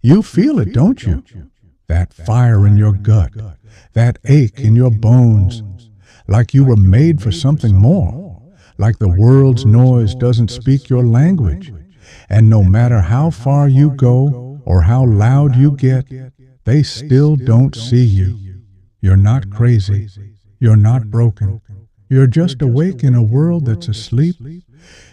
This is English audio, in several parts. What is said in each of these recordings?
You feel it, don't you? That fire in your gut, that ache in your bones, like you were made for something more, like the world's noise doesn't speak your language. And no matter how far you go or how loud you get, they still don't see you. You're not crazy. You're not broken. You're just awake in a world that's asleep.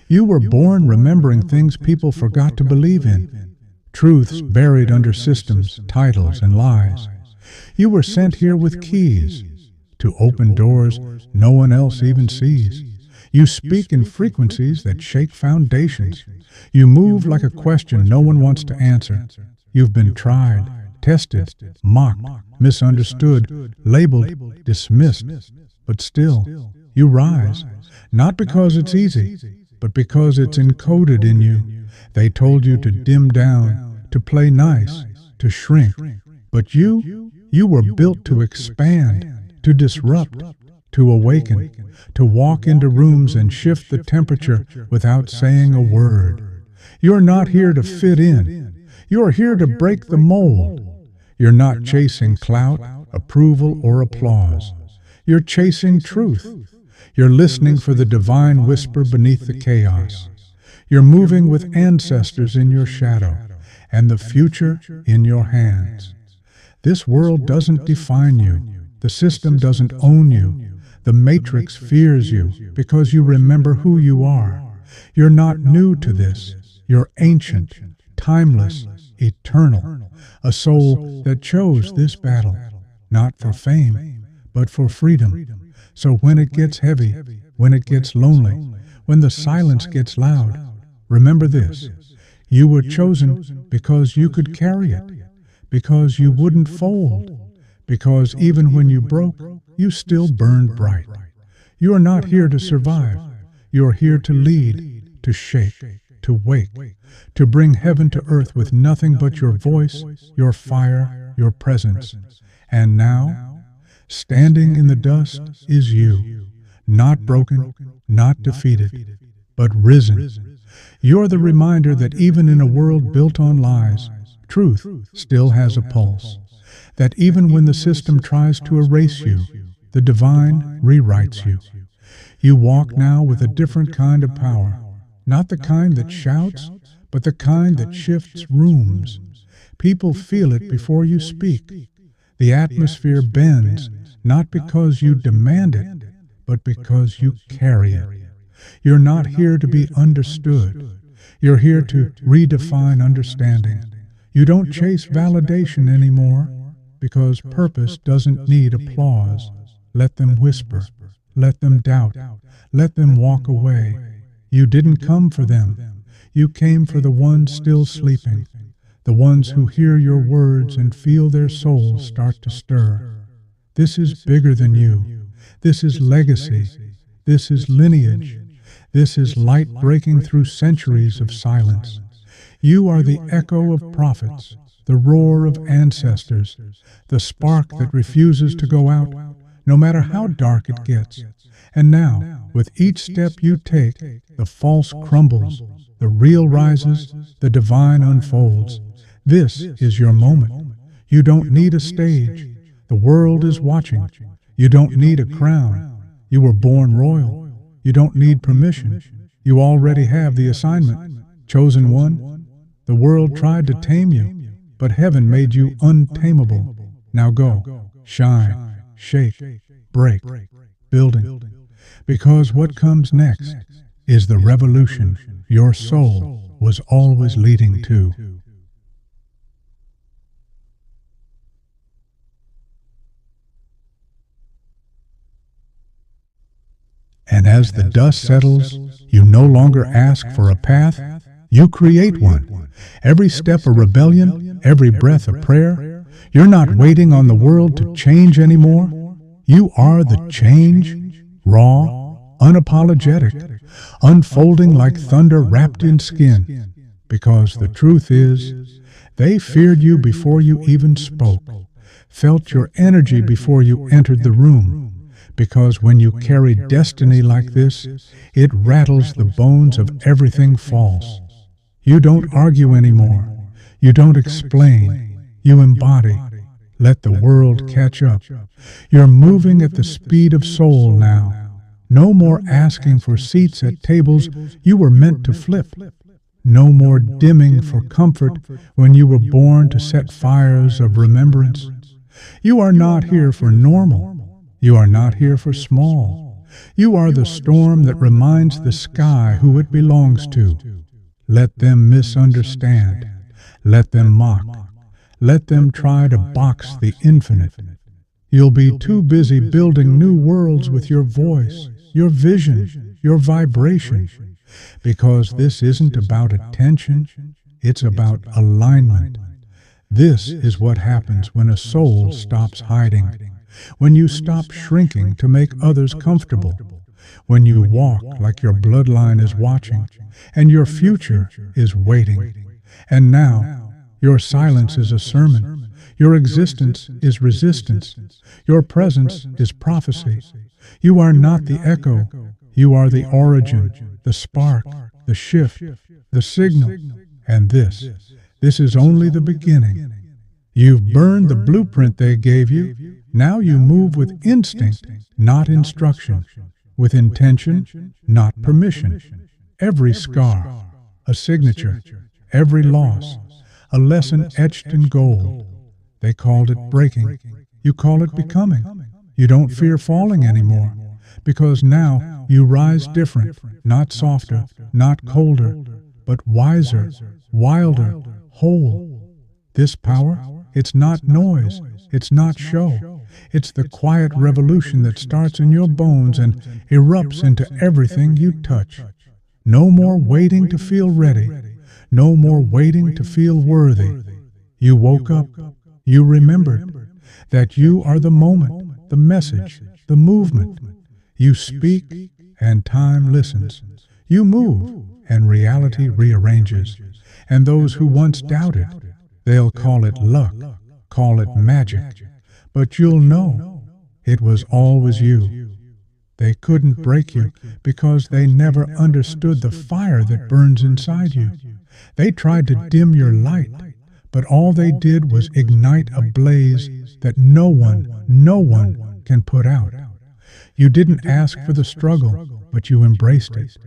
You were born remembering things people forgot to believe in, truths buried under systems, titles, and lies. You were sent here with keys to open doors no one else even sees. You speak in frequencies that shake foundations. You move like a question no one wants to answer. You've been tried, tested, mocked, misunderstood, labeled, dismissed. But still, you rise, not because it's easy, but because it's encoded in you. They told you to dim down, to play nice, to shrink. But you were built to expand, to disrupt, to awaken, to walk into rooms and shift the temperature without saying a word. You're not here to fit in. You're here to break the mold. You're not chasing clout, approval, or applause. You're chasing truth. You're listening for the divine whisper beneath the chaos. You're moving with ancestors in your shadow and the future in your hands. This world doesn't define you. The system doesn't own you. The matrix fears you because you remember who you are. You're not new to this. You're ancient, timeless, eternal, a soul that chose this battle, not for fame, but for freedom. So when it gets heavy, when it gets lonely, when the silence gets loud, remember this: you were chosen because you could carry it, because you wouldn't fold, because even when you broke, you still burned bright. You are not here to survive. You are here to lead, to shake, to wake, to bring heaven to earth with nothing but your voice, your fire, your presence. And now, standing in the dust is you, not broken, not defeated, but risen. You're the reminder that even in a world built on lies, truth still has a pulse. That even when the system tries to erase you, the divine rewrites you. You walk now with a different kind of power, not the kind that shouts, but the kind that shifts rooms. People feel it before you speak. The atmosphere bends, not because you demand it, but because you carry it. You're not here to be understood. You're here to redefine understanding. You don't chase validation anymore, because purpose doesn't need applause. Let them whisper. Let them doubt. Let them walk away. You didn't come for them. You came for the ones still sleeping, the ones who hear your words and feel their souls start to stir. This is bigger than you. This is legacy. This is lineage. This is light breaking through centuries of silence. You are the echo of prophets, the roar of ancestors, the spark that refuses to go out, no matter how dark it gets. And now, with each step you take, the false crumbles, the real rises, the divine unfolds. This is your moment. You don't need a stage. The world is watching. You don't need a crown. You were born royal. You don't need permission. You already have the assignment. Chosen one. The world tried to tame you, but heaven made you untamable. Now go, shine, shake, break, building. Because what comes next is the revolution your soul was always leading to. And as the dust settles, you no longer ask for a path, you create one. Every step a rebellion, every breath a prayer. You're not waiting on the world to change anymore. You are the change, raw, unapologetic, unfolding like thunder wrapped in skin. Because the truth is, they feared you before you even spoke, felt your energy before you entered the room. Because when you carry destiny like this, it rattles the bones of everything false. You don't argue anymore. You don't explain, you embody. Let the world catch up. You're moving at the speed of soul now. No more asking for seats at tables you were meant to flip. No more dimming for comfort when you were born to set fires of remembrance. You are not here for normal. You are not here for small. You are the storm that reminds the sky who it belongs to. Let them misunderstand. Let them mock. Let them try to box the infinite. You'll be too busy building new worlds with your voice, your vision, your vibration. Because this isn't about attention, it's about alignment. This is what happens when a soul stops hiding, when you stop shrinking to make others comfortable, when you walk like your bloodline is watching and your future is waiting. And now, your silence is a sermon. Your existence is resistance. Your presence is prophecy. You are not the echo. You are the origin, the spark, the shift, the signal. And this is only the beginning. You've burned the blueprint they gave you. Now you move with instinct, not instruction. With intention, not permission. Every scar, a signature. Every loss, a lesson etched in gold. They called it breaking. You call it becoming. You don't fear falling anymore, because now you rise different, not softer, not colder, but wiser, wilder, whole. This power, it's not noise, it's not show. It's the quiet revolution that starts in your bones and erupts into everything you touch. No more waiting to feel ready. No more waiting to feel worthy. You woke up. You remembered that you are the moment, the message, the movement. You speak, and time listens. You move, and reality rearranges. And those who once doubted, they'll call it luck, call it magic. But you'll know it was always you. They couldn't break you because they never understood the fire that burns inside you. They tried to dim your light, but all they did was ignite a blaze that no one can put out. You didn't ask for the struggle, but you embraced it.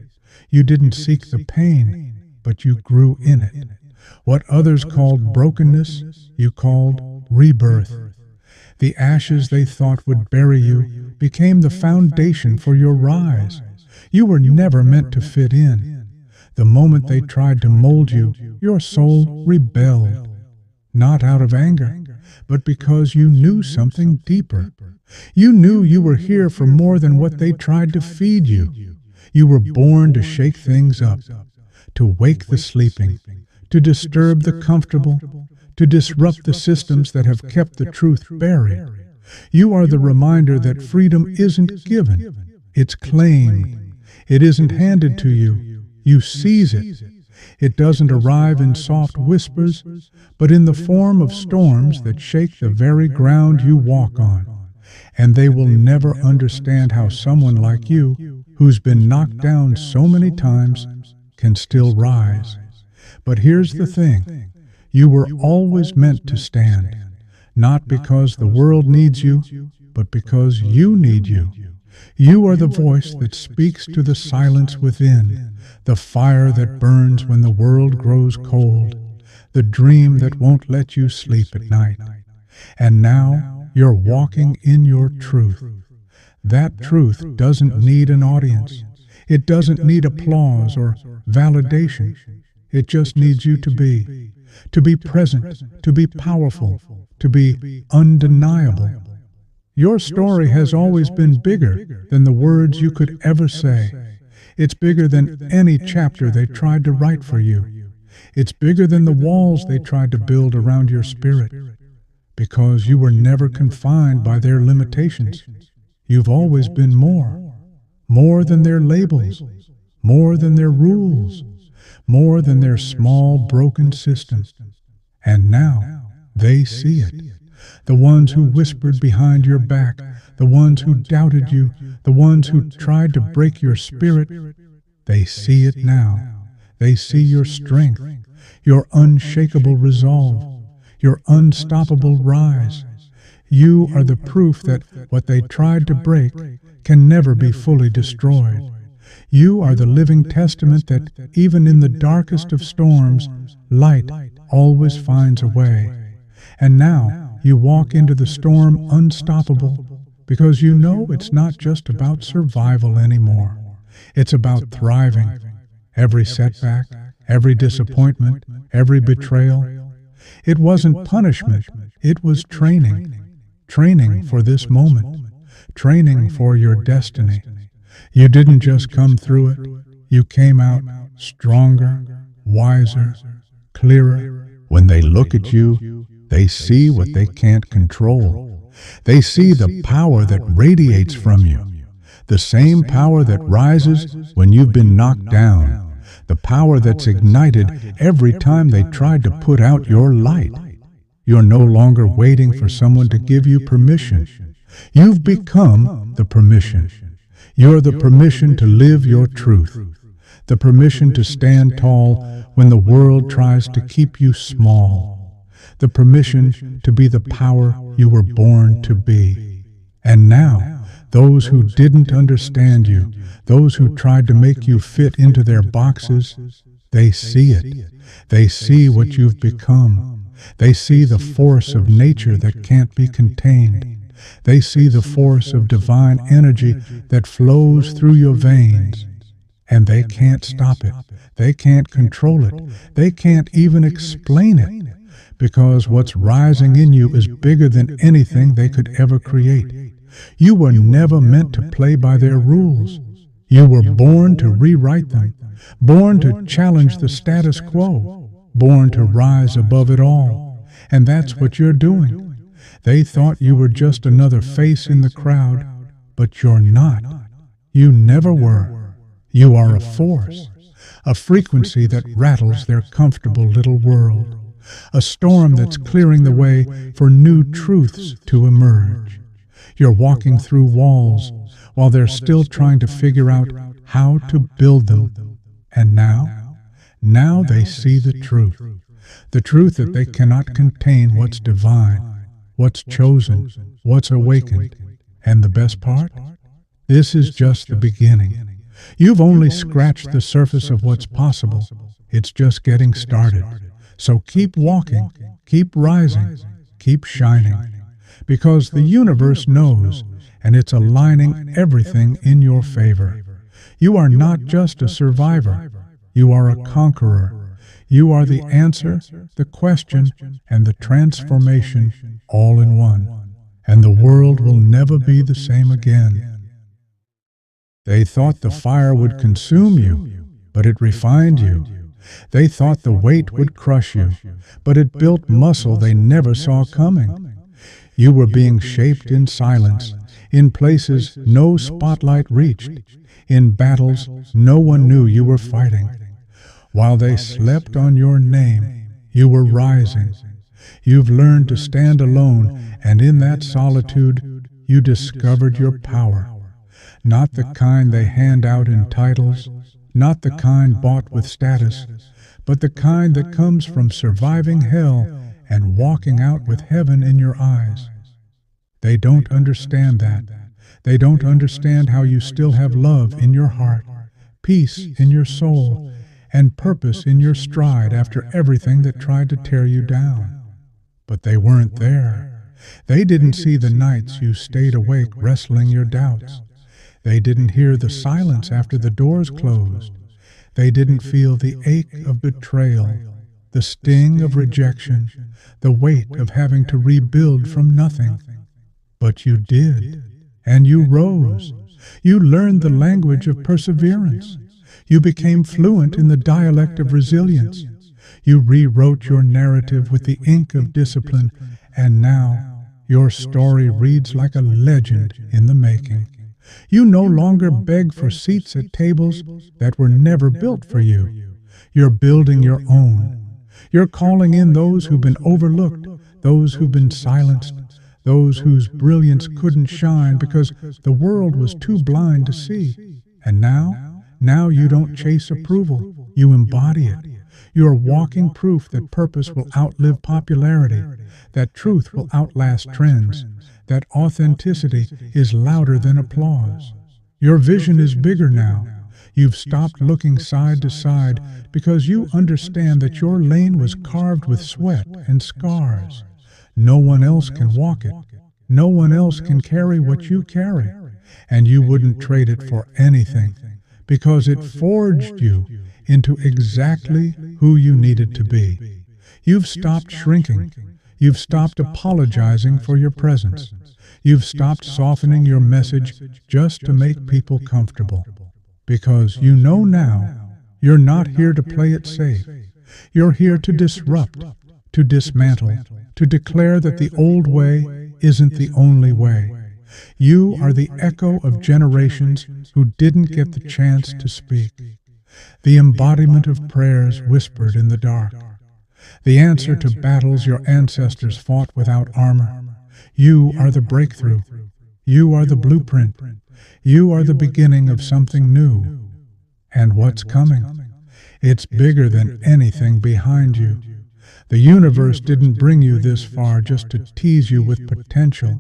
You didn't seek the pain, but you grew in it. What others called brokenness, you called rebirth. The ashes they thought would bury you became the foundation for your rise. You were never meant to fit in. The moment they tried to mold you, your soul rebelled. Not out of anger, but because you knew something deeper. You knew you were here for more than what they tried to feed you. You were born to shake things up, to wake the sleeping, to disturb the comfortable, to disrupt the systems that have kept the truth buried. You are the reminder that freedom isn't given, it's claimed. It isn't handed to you, you seize it. It doesn't arrive in soft whispers, but in the form of storms that shake the very ground you walk on. And they will never understand how someone like you, who's been knocked down so many times, can still rise. But here's the thing. You were always meant to stand, not because the world needs you, but because you need you. You are the voice that speaks to the silence within, the fire that burns when the world grows cold, the dream that won't let you sleep at night. And now you're walking in your truth. That truth doesn't need an audience. It doesn't need applause or validation. It just needs you to be present, to be powerful, to be undeniable. Your story has always been bigger than the words you could ever say. It's bigger than any chapter they tried to write for you. It's bigger than the walls they tried to build around your spirit. Because you were never confined by their limitations. You've always been more than their labels, more than their rules, more than their small broken system. And now they see it. The ones who whispered behind your back, the ones who doubted you, the ones who tried to break your spirit, they see it now. They see your strength, your unshakable resolve, your unstoppable rise. You are the proof that what they tried to break can never be fully destroyed. You are the living testament that even in the darkest of storms, light always finds a way. And now you walk into the storm unstoppable because you know it's not just about survival anymore. It's about thriving. Every setback, every disappointment, every betrayal. It wasn't punishment, it was training. Training for this moment. Training for your destiny. You didn't just come through it, you came out stronger, wiser, clearer. When they look at you, they see what they can't control. They see the power that radiates from you, the same power that rises when you've been knocked down, the power that's ignited every time they tried to put out your light. You're no longer waiting for someone to give you permission. You've become the permission. You're the permission to live your truth, the permission to stand tall when the world tries to keep you small, the permission to be the power you were born to be. And now, those who didn't understand you, those who tried to make you fit into their boxes, they see it. They see what you've become. They see the force of nature that can't be contained. They see the force of divine energy that flows through your veins. And they can't stop it. They can't control it. They can't even explain it. Because what's rising in you is bigger than anything they could ever create. You were never meant to play by their rules. You were born to rewrite them, born to challenge the status quo, born to rise above it all. And that's what you're doing. They thought you were just another face in the crowd, but you're not. You never were. You are a force, a frequency that rattles their comfortable little world, a storm that's clearing the way for new truths to emerge. You're walking through walls while they're still trying to figure out how to build them. And now they see the truth that they cannot contain what's divine, what's chosen, what's awakened. And the best part? This is just the beginning. You've only scratched the surface of what's possible. It's just getting started. So keep walking, keep rising, keep shining. Because the universe knows, and it's aligning everything in your favor. You are not just a survivor. You are a conqueror. You are the answer, the question, and the transformation all in one. And the world will never be the same again. They thought the fire would consume you, but it refined you. They thought the weight would crush you, but it built muscle they never saw coming. You were being shaped in silence, in places no spotlight reached, in battles no one knew you were fighting. While they slept on your name, you were rising. You've learned to stand alone, and in that solitude, you discovered your power. Not the kind they hand out in titles, not the kind bought with status, but the kind that comes from surviving hell and walking out with heaven in your eyes. They don't understand that. They don't understand how you still have love in your heart, peace in your soul, and purpose in your stride after everything that tried to tear you down. But they weren't there. They didn't see the nights you stayed awake wrestling your doubts. They didn't hear the silence after the doors closed. They didn't feel the ache of betrayal, the sting of rejection, the weight of having to rebuild from nothing. But you did, and you rose. You learned the language of perseverance. You became fluent in the dialect of resilience. You rewrote your narrative with the ink of discipline, and now your story reads like a legend in the making. You no longer beg for seats at tables that were never built for you. You're building your own. You're calling in those who've been overlooked, those who've been silenced, those whose brilliance couldn't shine because the world was too blind to see. And now you don't chase approval, you embody it. You are walking proof that purpose will outlive popularity, that truth will outlast trends, that authenticity is louder than applause. Your vision is bigger now. You've stopped looking side to side because you understand that your lane was carved with sweat and scars. No one else can walk it. No one else can carry what you carry. And you wouldn't trade it for anything because it forged you into exactly who you needed to be. You've stopped shrinking. You've stopped apologizing for your presence. You've stopped softening your message just to make people comfortable. Because you know now, you're not here to play it safe. You're here to disrupt, to dismantle, to declare that the old way isn't the only way. You are the echo of generations who didn't get the chance to speak. The embodiment of prayers whispered in the dark. The answer to battles your ancestors fought without armor. You are the breakthrough. You are the blueprint. You are the beginning of something new. And what's coming? It's bigger than anything behind you. The universe didn't bring you this far just to tease you with potential.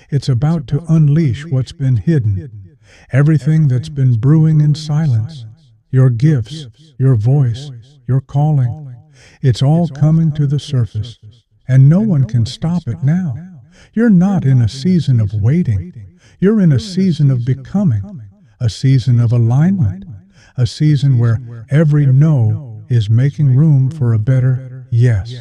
It's about to unleash what's been hidden, everything that's been brewing in silence. Your gifts, your voice, your calling. It's all coming to the surface, and no one can stop it now. You're not in a season of waiting. You're in a season of becoming, a season of alignment, a season where every no is making room for a better yes,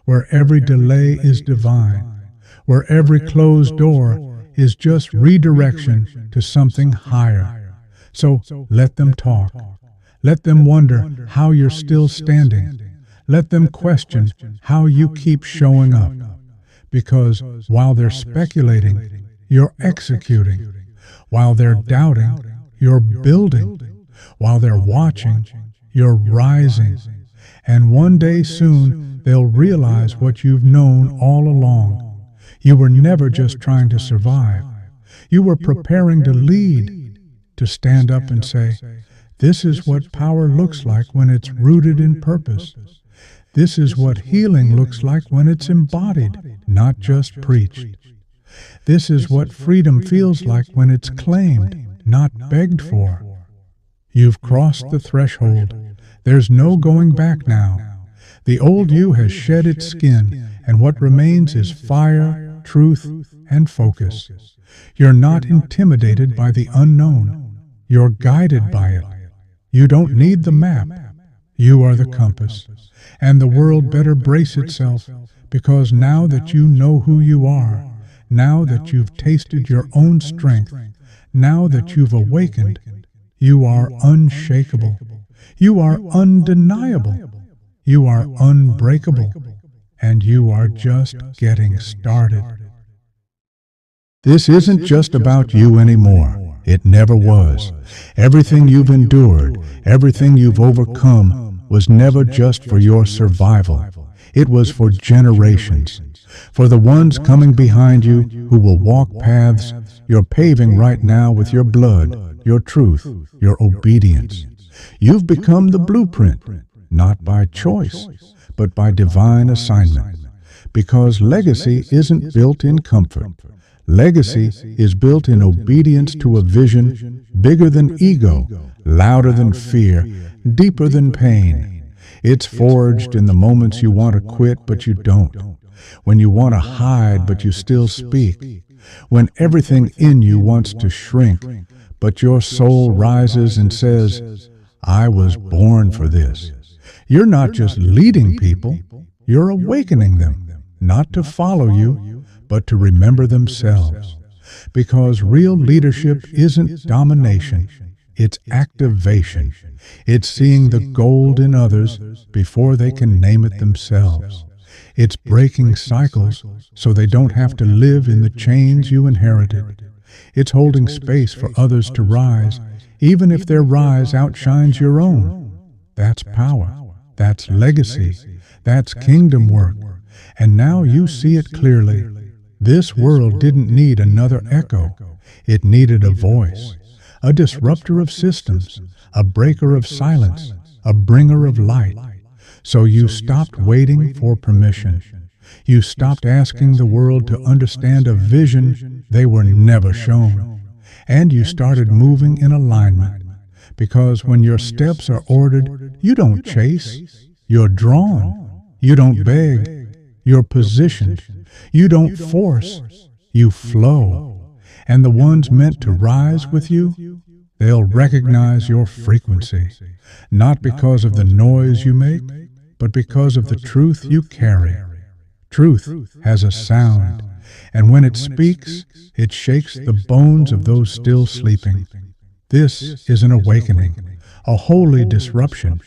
where every delay is divine, where every closed door is just redirection to something higher. So let them talk. Let them wonder how you're still standing. Let them question how you keep showing up. Because while they're speculating, you're executing. While they're doubting, you're building. While they're watching, you're rising. And one day soon, they'll realize what you've known all along. You were never just trying to survive. You were preparing to lead, to stand up and say, "This is what power looks like when it's rooted in purpose. This is what healing looks like when it's embodied, not just preached. This is what freedom feels like when it's claimed, not begged for." You've crossed the threshold. There's no going back now. The old you has shed its skin, and what remains is fire, truth, and focus. You're not intimidated by the unknown. You're guided by it. You don't need the map. You are the compass. And the world better brace itself, because now that you know who you are, now that you've tasted your own strength, now that you've awakened, you are unshakable. You are undeniable. You are unbreakable. And you are just getting started. This isn't just about you anymore. It never was. Everything you've endured, everything you've overcome, was never just for your survival. It was for generations. For the ones coming behind you who will walk paths you're paving right now with your blood, your truth, your obedience. You've become the blueprint, not by choice, but by divine assignment. Because legacy isn't built in comfort. Legacy is built in obedience to a vision bigger than ego, louder than fear, deeper than pain. It's forged in the moments you want to quit but you don't, when you want to hide but you still speak, when everything in you wants to shrink but your soul rises and says, "I was born for this." You're not just leading people, you're awakening them, not to follow you, but to remember themselves. Because real leadership isn't domination, it's activation. It's seeing the gold in others before they can name it themselves. It's breaking cycles so they don't have to live in the chains you inherited. It's holding space for others to rise, even if their rise outshines your own. That's power. That's legacy. That's kingdom work. And now you see it clearly. This world didn't need another echo. It needed a voice, a disruptor of systems, a breaker of silence, a bringer of light. So you stopped waiting for permission. You stopped asking the world to understand a vision they were never shown. And you started moving in alignment. Because when your steps are ordered, you don't chase. You're drawn. You don't beg. You're positioned. You don't force. You flow. And the ones meant to rise with you, they'll recognize your frequency. Not because of the noise you make, but because of the truth you carry. Truth has a sound, and when it speaks, it shakes the bones of those still sleeping. This is an awakening, a holy disruption.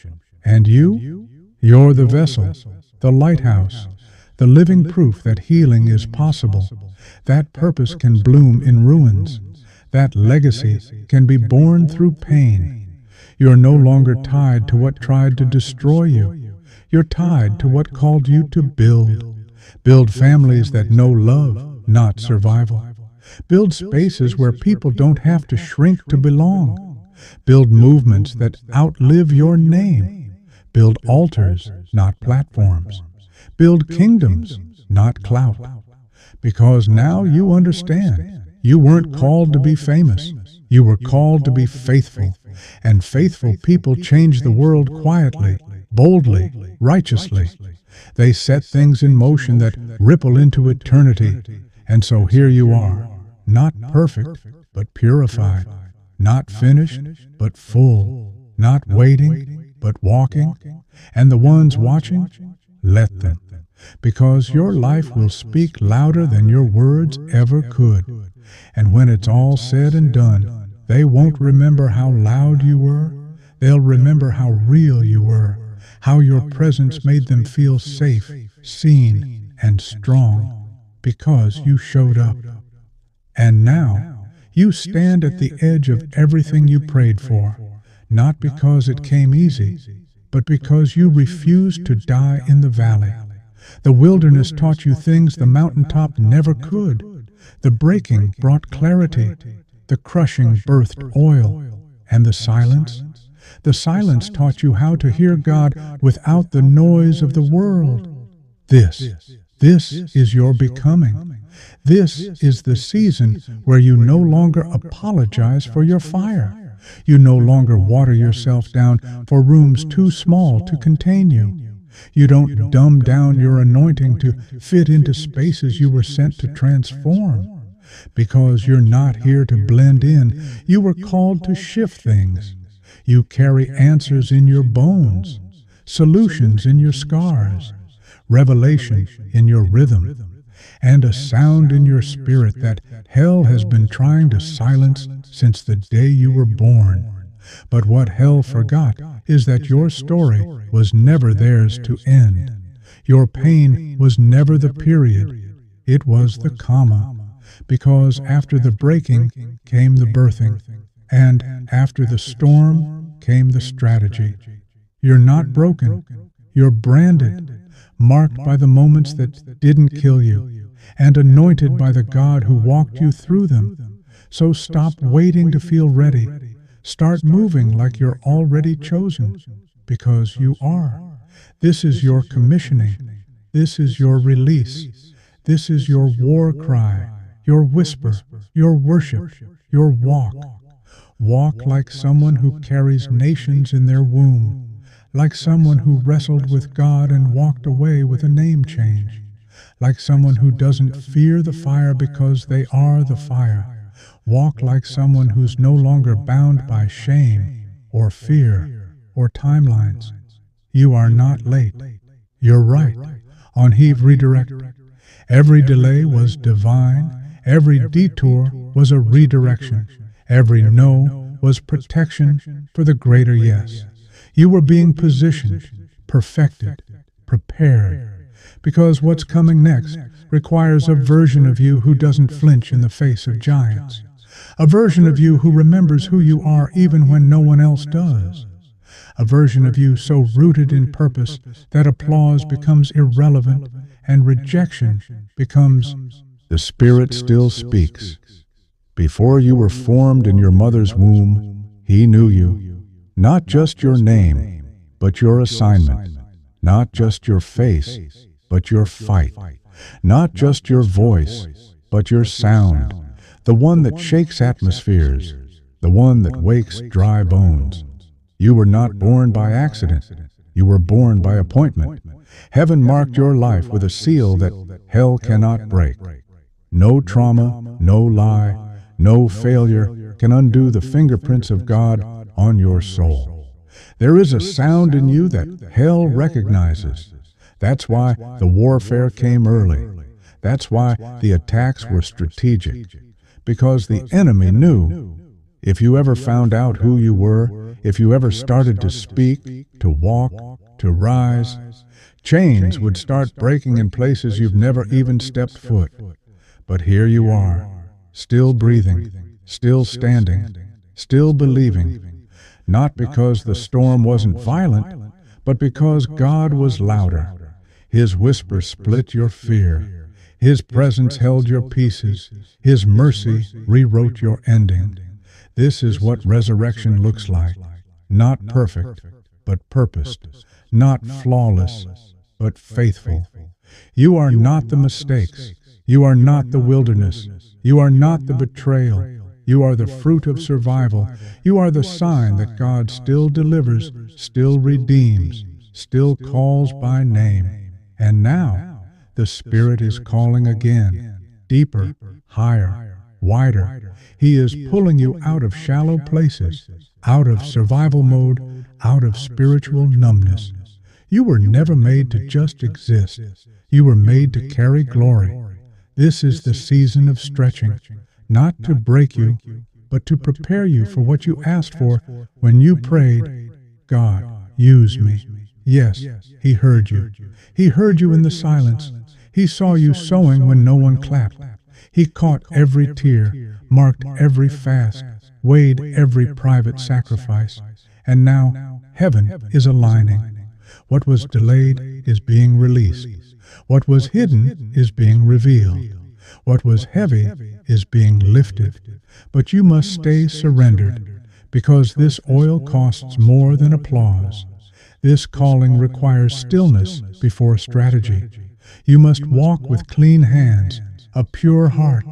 And you're the vessel, the lighthouse, the living proof that healing is possible, that purpose can bloom in ruins, that legacy can be born through pain. You're no longer tied to what tried to destroy you. You're tied to what called you to build. Build families that know love, not survival. Build spaces where people don't have to shrink to belong. Build movements that outlive your name. Build altars, not platforms. Build kingdoms, not clout. Because now you understand. You weren't called to be famous. You were called to be faithful. And faithful people change the world quietly, boldly, righteously. They set things in motion that ripple into eternity. And so here you are, not perfect, but purified. Not finished, but full. Not waiting, but walking. And the ones watching, let them. Because your life will speak louder than your words ever could. And when it's all said and done, they won't remember how loud you were. They'll remember how real you were, how your presence made them feel safe, seen, and strong, because you showed up. And now, you stand at the edge of everything you prayed for, not because it came easy, but because you refused to die in the valley. The wilderness taught you things the mountaintop never could. The breaking brought clarity. The crushing birthed oil. And the silence? The silence taught you how to hear God without the noise of the world. This is your becoming. This is the season where you no longer apologize for your fire. You no longer water yourself down for rooms too small to contain you. You don't dumb down your anointing to fit into spaces you were sent to transform. Because you're not here to blend in, you were called to shift things. You carry answers in your bones, solutions in your scars, revelation in your rhythm, and a sound in your spirit that hell has been trying to silence since the day you were born. But what hell forgot is that your story was never theirs to end. Your pain was never the period. It was the comma. Because after the breaking came the birthing, and after the storm came the strategy. You're not broken. You're branded, marked by the moments that didn't kill you, and anointed by the God who walked you through them. So stop waiting to feel ready. Start moving like you're already chosen, because you are. This is your commissioning. This is your release. This is your war cry, your whisper, your worship, your walk. Walk like someone who carries nations in their womb, like someone who wrestled with God and walked away with a name change, like someone who doesn't fear the fire because they are the fire. Walk like someone who's no longer bound by shame or fear or timelines. You are not late. You're right. On Heave Redirect, every delay was divine. Every detour was a redirection. Every no was protection for the greater yes. You were being positioned, perfected, prepared, because what's coming next requires a version of you who doesn't flinch in the face of giants. A version of you who remembers who you are even when no one else does. A version of you so rooted in purpose that applause becomes irrelevant and rejection becomes... The Spirit still speaks. Before you were formed in your mother's womb, He knew you. Not just your name, but your assignment. Not just your face, but your fight. Not just your voice, but your sound. The one that shakes atmospheres. The one that wakes dry bones. You were not born by accident. You were born by appointment. Heaven marked your life with a seal that hell cannot break. No trauma, no lie, no failure can undo the fingerprints of God on your soul. There is a sound in you that hell recognizes. That's why the warfare came early. That's why the attacks were strategic. Because the enemy knew. If you ever found out who you were, if you ever started to speak, to walk, to rise, chains would start breaking in places you've never even stepped foot. But here you are, still breathing, still standing, still believing, not because the storm wasn't violent, but because God was louder. His whisper split your fear. His presence held your pieces. His mercy rewrote your ending. This is what resurrection looks like. Not perfect, but purposed. Not flawless, but faithful. You are not the mistakes. You are not the wilderness. You are not the betrayal. You are the fruit of survival. You are the sign that God still delivers, still redeems, still calls by name. And now, the Spirit is calling again, deeper, higher, wider. He is pulling you out of shallow places, out of survival mode, out of spiritual numbness. You were never made to just exist. You were made to carry glory. This is the season of stretching, not to break you, but to prepare you for what you asked for when you prayed, God, use me. Yes, He heard you. He heard you in the silence. He saw you sowing when no one clapped. He caught every tear, marked every fast, weighed every private sacrifice. And now, heaven is aligning. What was delayed is being released. What was hidden is being revealed. What was heavy is being lifted. But you must stay surrendered, because this oil costs more than applause. This calling requires stillness before strategy. You must walk with clean hands, a pure heart,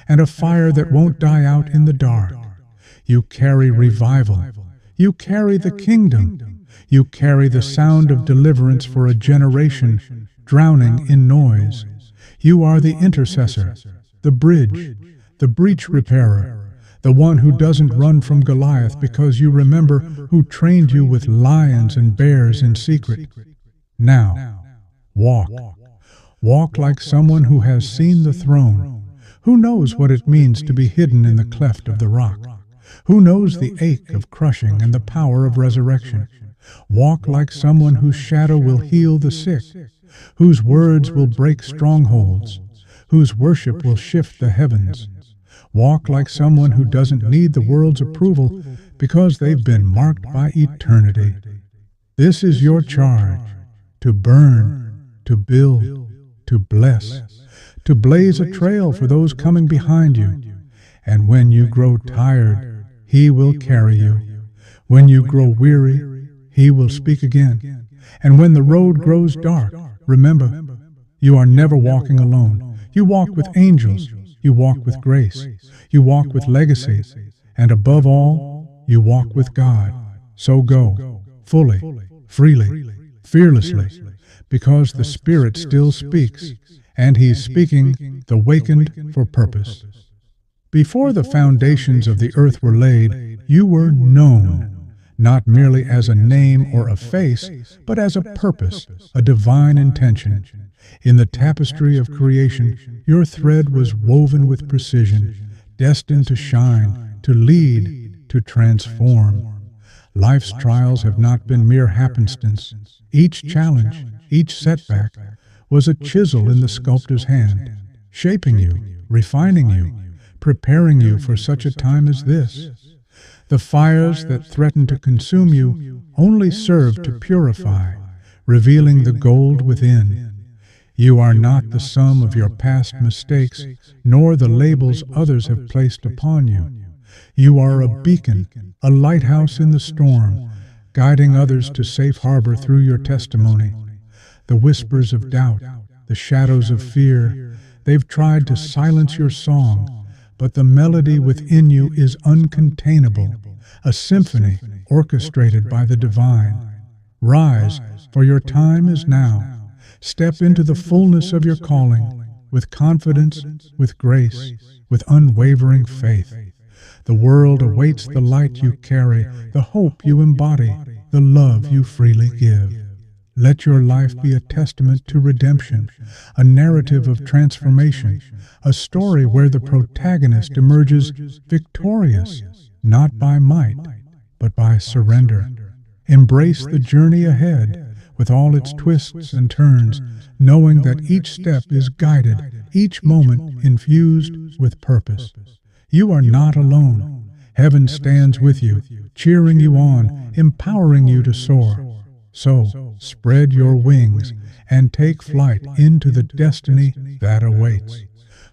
and a fire that won't die out in the dark. You carry revival. You carry the kingdom. You carry the sound of deliverance for a generation drowning in noise. You are the intercessor, the bridge, the breach repairer, the one who doesn't run from Goliath because you remember who trained you with lions and bears in secret. Now, walk. Walk like someone who has seen the throne, who knows what it means to be hidden in the cleft of the rock, who knows the ache of crushing and the power of resurrection. Walk like someone whose shadow will heal the sick, whose words will break strongholds, whose worship will shift the heavens. Walk like someone who doesn't need the world's approval because they've been marked by eternity. This is your charge, to burn, to build, to bless, to blaze a trail for those coming behind you. And when you grow tired, He will carry you. When you grow weary, He will speak again. And when the road grows dark, remember, you are never walking alone. You walk with angels. You walk with grace. You walk with legacy. And above all, you walk with God. So go, fully, freely, fearlessly, because the Spirit still speaks, and He's speaking the wakened for purpose. Before the foundations of the earth were laid, you were known, not merely as a name or a face, but as a purpose, a divine intention. In the tapestry of creation, your thread was woven with precision, destined to shine, to lead, to transform. Life's trials have not been mere happenstance. Each challenge, each setback, was a chisel in the sculptor's hand, shaping you, refining you, preparing you for such a time as this. The fires that threaten to consume you only serve to purify, revealing the gold within. You are not the sum of your past mistakes, nor the labels others have placed upon you. You are a beacon, a lighthouse in the storm, guiding others to safe harbor through your testimony. The whispers of doubt, the shadows of fear, they've tried to silence your song, but the melody within you is uncontainable, a symphony orchestrated by the divine. Rise, for your time is now. Step into the fullness of your calling, with confidence, with grace, with unwavering faith. The world awaits the light you carry, the hope you embody, the love you freely give. Let your life be a testament to redemption, a narrative of transformation, a story where the protagonist emerges victorious, not by might, but by surrender. Embrace the journey ahead, with all its twists and turns, knowing that each step is guided, each moment infused with purpose. You are not alone. Heaven stands with you, cheering you on, empowering you to soar. So, spread your wings and take flight into the destiny that awaits.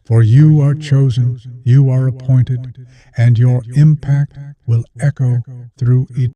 For you are chosen, you are appointed, and your impact will echo through eternity.